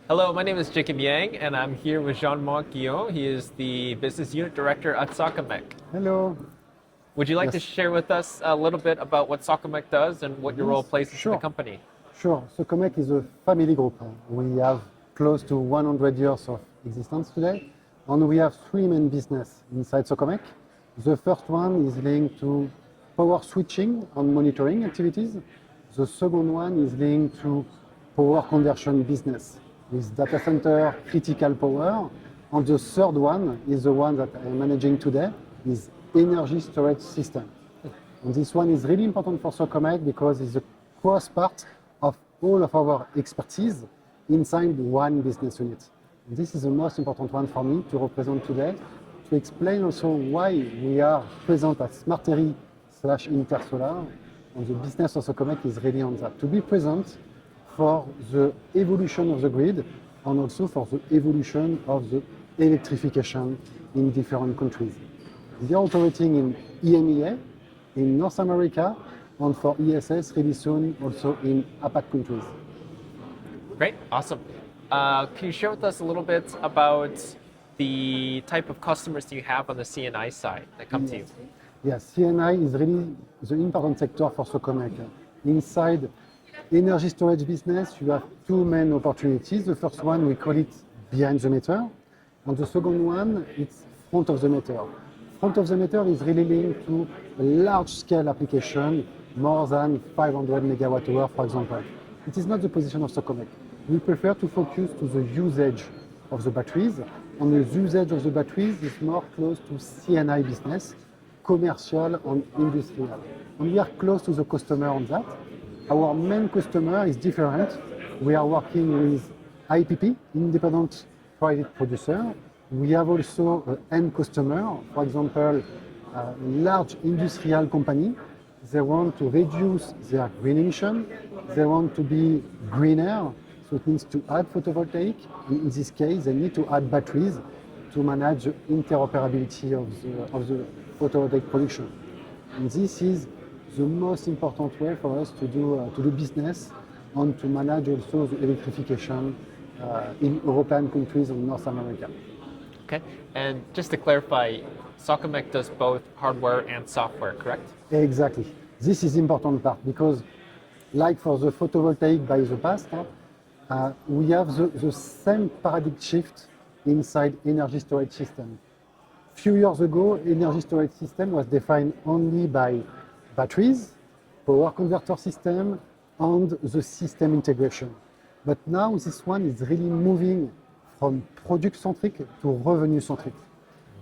Hello, my name is Jacob Yang, and I'm here with Jean-Marc Guillaume. He is the Business Unit Director at Socomec. Hello. Would you like to Yes, share with us a little bit about what Socomec does and what your role yes, plays in the sure, company? sure. Socomec is a family group. We have close to 100 years of existence today, and we have three main business inside Socomec. The first one is linked to power switching and monitoring activities. The second one is linked to power conversion business with data center critical power. And the third one is the one that I'm managing today, is energy storage system. And this one is really important for Socomec because it's a cross part of all of our expertise inside one business unit. And this is the most important one for me to represent today, to explain also why we are present at Smartery/Intersolar. And the business of Socomec is really on that, to be present for the evolution of the grid and also for the evolution of the electrification in different countries. We are operating in EMEA, in North America, and for ESS really soon also in APAC countries. Great, awesome. Can you share with us a little bit about the type of customers you have on the CNI side that come to you? Yes, CNI is really the important sector for Socomec. Inside energy storage business, you have two main opportunities. The first one, we call it behind the meter, and the second one, it's front of the meter. Front of the meter is really linked to a large-scale application, more than 500 megawatt hour, for example. It is not the position of Socomec. We prefer to focus to the usage of the batteries, and the usage of the batteries is more close to CNI business, commercial and industrial. And we are close to the customer on that. Our main customer is different. We are working with IPP, independent private producer. We have also an end customer, for example, a large industrial company. They want to reduce their green emission. They want to be greener, so it means to add photovoltaic. In this case, they need to add batteries to manage the interoperability of the photovoltaic production. And this is the most important way for us to do business and to manage also the electrification in European countries and North America. Okay, and just to clarify, Socomec does both hardware and software, correct? Exactly. This is important part because, like for the photovoltaic by the past, we have the same paradigm shift inside energy storage system. Few years ago, energy storage system was defined only by batteries, power converter system, and the system integration. But now this one is really moving from product-centric to revenue-centric.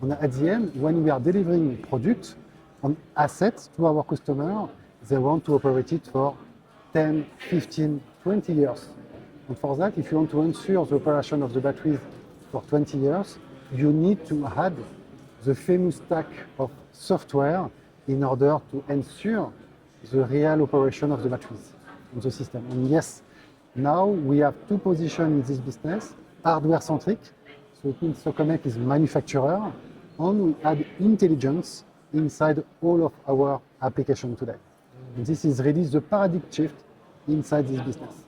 And at the end, when we are delivering product and assets to our customer, they want to operate it for 10, 15, 20 years. And for that, if you want to ensure the operation of the batteries for 20 years, you need to add the famous stack of software in order to ensure the real operation of the batteries in the system. And yes, now we have two positions in this business, hardware-centric, so it means Socomec is manufacturer, and we add intelligence inside all of our application today. And this is really the paradigm shift inside this business.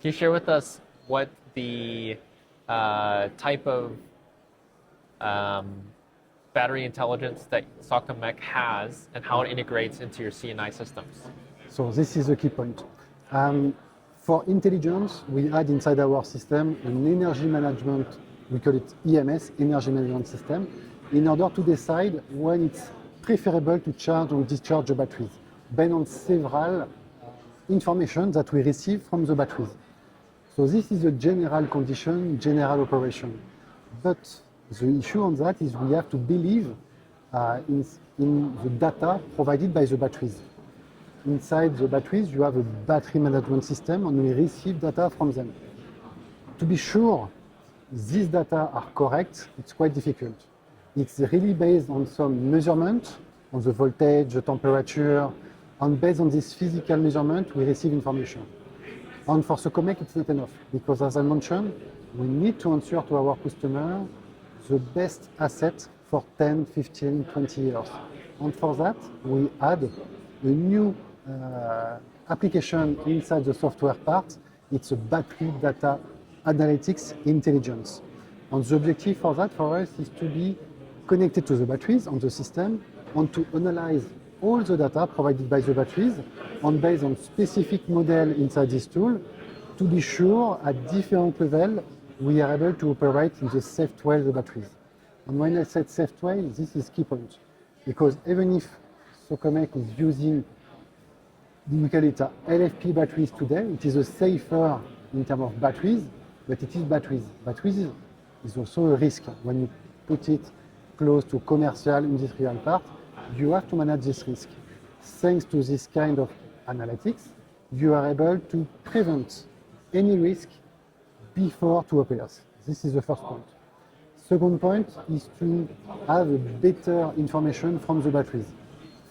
Can you share with us what the type of battery intelligence that Socomec has and how it integrates into your CNI systems? So this is the key point. For intelligence, we add inside our system an energy management, we call it EMS, energy management system, in order to decide when it's preferable to charge or discharge the batteries, based on several information that we receive from the batteries. So this is a general condition, general operation. But the issue on that is we have to believe in the data provided by the batteries. Inside the batteries, you have a battery management system and we receive data from them. To be sure these data are correct, it's quite difficult. It's really based on some measurement, on the voltage, the temperature, and based on this physical measurement, we receive information. And for Socomec, it's not enough, because as I mentioned, we need to answer to our customer the best asset for 10, 15, 20 years. And for that, we add a new application inside the software part. It's a battery data analytics intelligence. And the objective for that for us is to be connected to the batteries on the system and to analyze all the data provided by the batteries and based on specific model inside this tool to be sure at different level we are able to operate in the safe way of the batteries. And when I said safe way, this is key point. Because even if Socomec is using, we call it LFP batteries today, it is a safer in terms of batteries, but it is batteries. Batteries is also a risk. When you put it close to commercial, industrial part, you have to manage this risk. Thanks to this kind of analytics, you are able to prevent any risk before to appears. This is the first point. Second point is to have a better information from the batteries.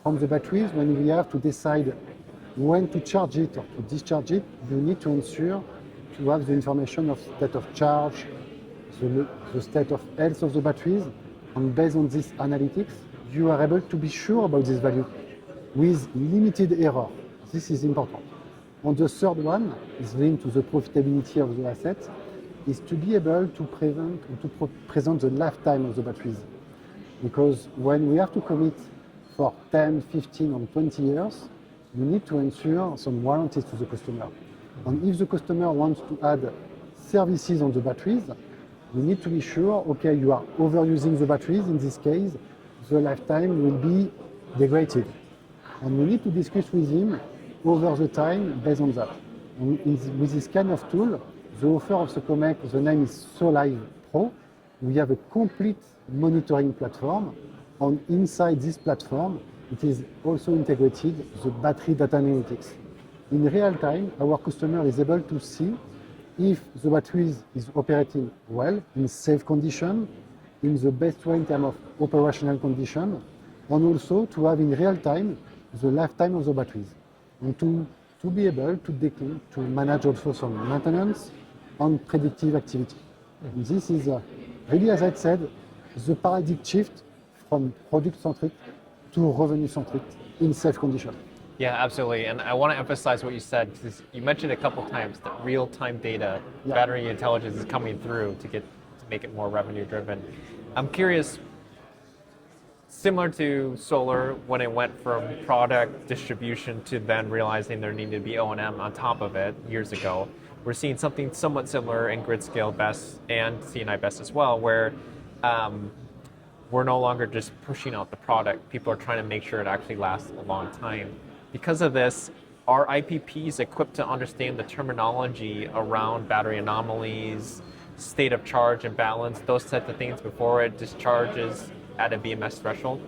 From the batteries, when we have to decide when to charge it or to discharge it, you need to ensure to have the information of state of charge, the state of health of the batteries, and based on this analytics, you are able to be sure about this value with limited error. This is important. And the third one is linked to the profitability of the asset, is to be able to present the lifetime of the batteries. Because when we have to commit for 10, 15, and 20 years, you need to ensure some warranties to the customer. And if the customer wants to add services on the batteries, we need to be sure, okay, you are overusing the batteries, in this case, the lifetime will be degraded. And we need to discuss with him over the time based on that. And with this kind of tool, the offer of Socomec, the name is SoLive Pro. We have a complete monitoring platform. And inside this platform, it is also integrated the battery data analytics. In real time, our customer is able to see if the battery is operating well, in safe condition, in the best way in terms of operational condition, and also to have in real time the lifetime of the batteries. And to be able to manage also some maintenance and predictive activity. And this is really, as I said, the paradigm shift from product-centric to revenue-centric in safe condition. Yeah, absolutely. And I want to emphasize what you said, because you mentioned a couple times that real-time data, battery intelligence is coming through to make it more revenue-driven. I'm curious, similar to solar, when it went from product distribution to then realizing there needed to be O&M on top of it years ago, we're seeing something somewhat similar in grid scale BESS and CNI BESS as well, where we're no longer just pushing out the product. People are trying to make sure it actually lasts a long time. Because of this, are IPPs equipped to understand the terminology around battery anomalies, state of charge and balance, those types of things before it discharges at a BMS threshold?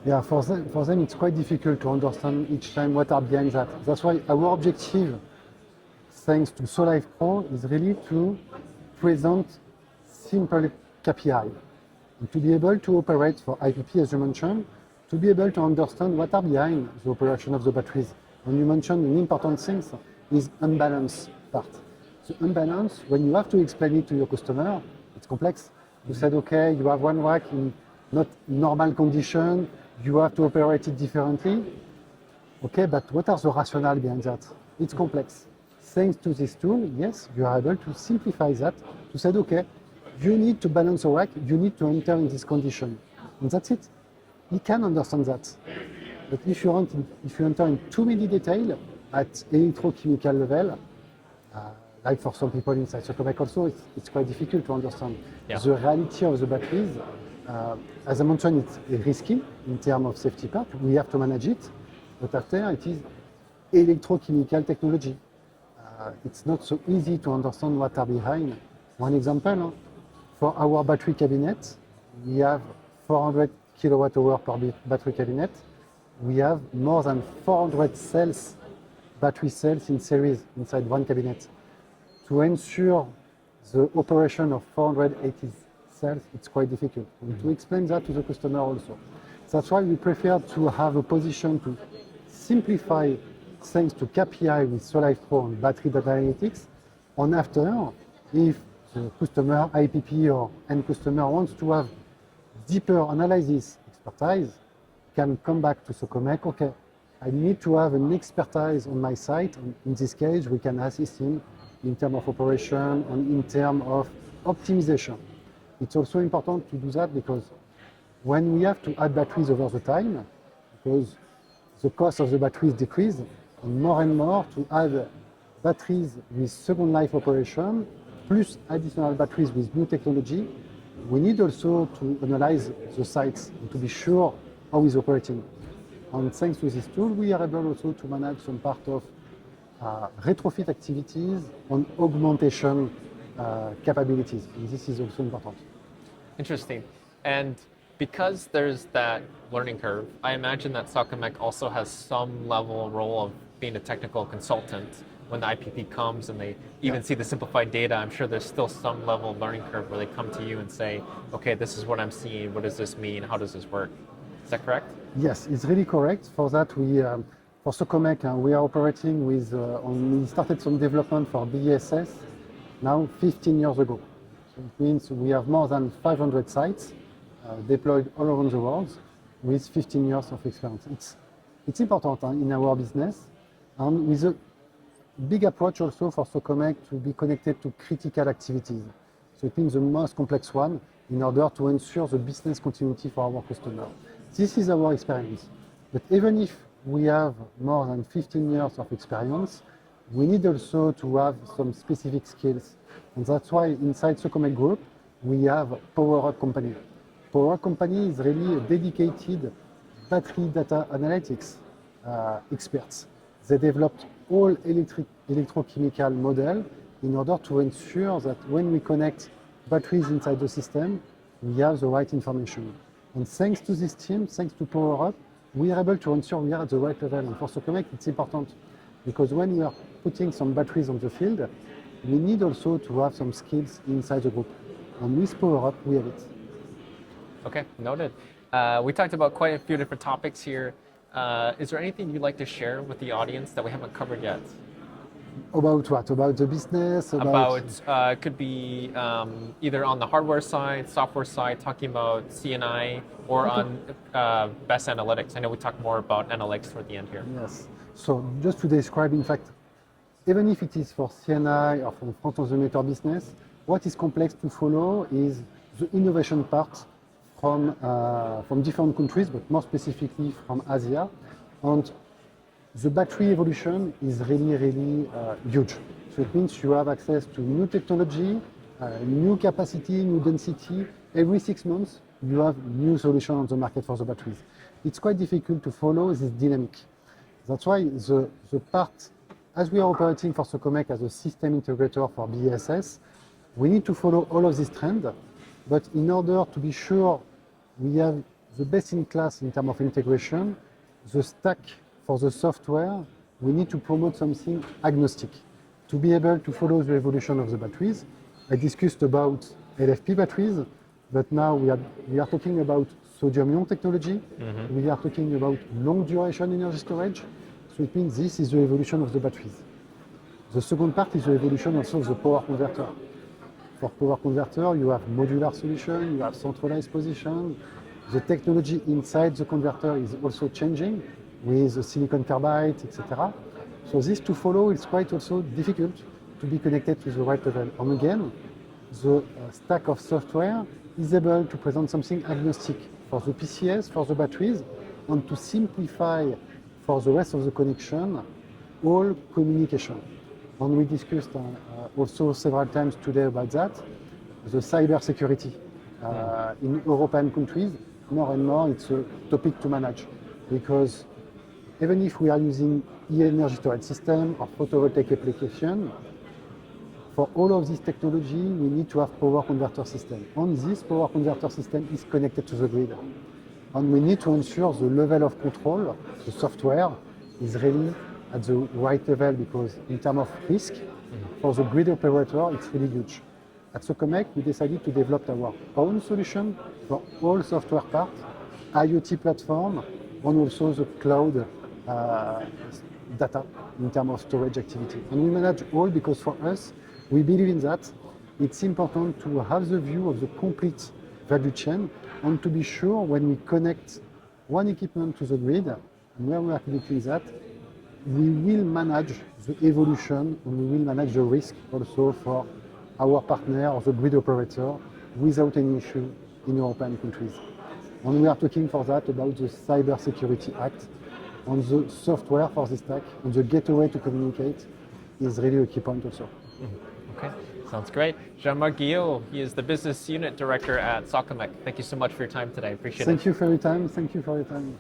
Yeah, for them it's quite difficult to understand each time what are behind that. That's why our objective, thanks to SoLive Pro, is really to present simple KPI. And to be able to operate for IPP, as you mentioned, to be able to understand what are behind the operation of the batteries. And you mentioned an important thing is unbalanced part. The unbalance, when you have to explain it to your customer, it's complex. You said, okay, you have one rack in not normal condition, you have to operate it differently. Okay, but what are the rationale behind that? It's complex. Thanks to this tool, yes, you are able to simplify that, to say, okay, you need to balance a rack, you need to enter in this condition. And that's it. He can understand that. But if you enter in too many detail at electrochemical level, like for some people inside Socomec also, it's quite difficult to understand. Yeah. The reality of the batteries, as I mentioned, it's risky in terms of safety part. We have to manage it. But after, it is electrochemical technology. It's not so easy to understand what are behind. One example, for our battery cabinet, we have 400 kilowatt hour per battery cabinet. We have more than 400 cells, battery cells in series inside one cabinet. To ensure the operation of 480 cells, it's quite difficult. And to explain that to the customer also. That's why we prefer to have a position to simplify thanks to KPI with SoLive Pro and battery data analytics. And after, if the customer, IPP or end customer wants to have deeper analysis expertise, can come back to Socomec, okay, I need to have an expertise on my site. And in this case, we can assist him in terms of operation and in terms of optimization. It's also important to do that because when we have to add batteries over the time, because the cost of the batteries decrease, and more to add batteries with second life operation, plus additional batteries with new technology, we need also to analyze the sites and to be sure how it's operating. And thanks to this tool, we are able also to manage some part of retrofit activities and augmentation capabilities. And this is also important. Interesting. And because there's that learning curve, I imagine that Socomec also has some level role of being a technical consultant. When the IPP comes and they even see the simplified data, I'm sure there's still some level of learning curve where they come to you and say, okay, this is what I'm seeing, what does this mean, how does this work? Is that correct? Yes, it's really correct. For that, for Socomec, we are operating with, we started some development for BESS now 15 years ago. So it means we have more than 500 sites deployed all around the world with 15 years of experience. It's important in our business, and with a big approach also for Socomec to be connected to critical activities. So it means the most complex one in order to ensure the business continuity for our customer. This is our experience. But even if we have more than 15 years of experience, we need also to have some specific skills. And that's why inside Socomec Group, we have Power Up Company. Power Up Company is really a dedicated battery data analytics experts. They developed all electrochemical model in order to ensure that when we connect batteries inside the system, we have the right information. And thanks to this team, thanks to Power Up, we are able to ensure we are at the right level. And for Socomec, it's important because when we are putting some batteries on the field, we need also to have some skills inside the group. And with Power Up, we have it. Okay, noted. We talked about quite a few different topics here. Is there anything you'd like to share with the audience that we haven't covered yet? About what? About the business? About could be either on the hardware side, software side, talking about CNI, or on BESS analytics. I know we talked more about analytics toward the end here. Yes. So just to describe, in fact, even if it is for CNI or for the front of the meter business, what is complex to follow is the innovation part from different countries, but more specifically from Asia. And the battery evolution is really huge. So it means you have access to new technology, new capacity, new density. Every 6 months, you have new solution on the market for the batteries. It's quite difficult to follow this dynamic. That's why the part, as we are operating for Socomec as a system integrator for BESS, we need to follow all of this trend. But in order to be sure we have the best in class in terms of integration, the stack for the software, we need to promote something agnostic to be able to follow the evolution of the batteries. I discussed about LFP batteries, but now we are talking about sodium-ion technology. Mm-hmm. We are talking about long duration energy storage. So it means this is the evolution of the batteries. The second part is the evolution also of the power converter. For power converter, you have modular solution, you have centralized position. The technology inside the converter is also changing with the silicon carbide, etc. So this to follow is quite also difficult to be connected to the right level. And again, the stack of software is able to present something agnostic for the PCS, for the batteries, and to simplify for the rest of the connection all communication. And we discussed also several times today about that, the cyber security. In European countries, more and more it's a topic to manage because even if we are using e-energy storage system or photovoltaic application, for all of this technology, we need to have power converter system. And this power converter system is connected to the grid. And we need to ensure the level of control, the software, is really at the right level because in terms of risk, for the grid operator, it's really huge. At Socomec, we decided to develop our own solution for all software parts, IoT platform, and also the cloud data in terms of storage activity. And we manage all because for us, we believe in that. It's important to have the view of the complete value chain and to be sure when we connect one equipment to the grid, and where we are connecting that, we will manage the evolution and we will manage the risk also for our partner or the grid operator without any issue in European countries. And we are talking for that about the Cyber Security Act and the software for this stack and the gateway to communicate is really a key point also. Okay, sounds great. Jean-Marc Guillot, he is the business unit director at Socomec. Thank you so much for your time today. Appreciate it. Thank you for your time. Thank you for your time.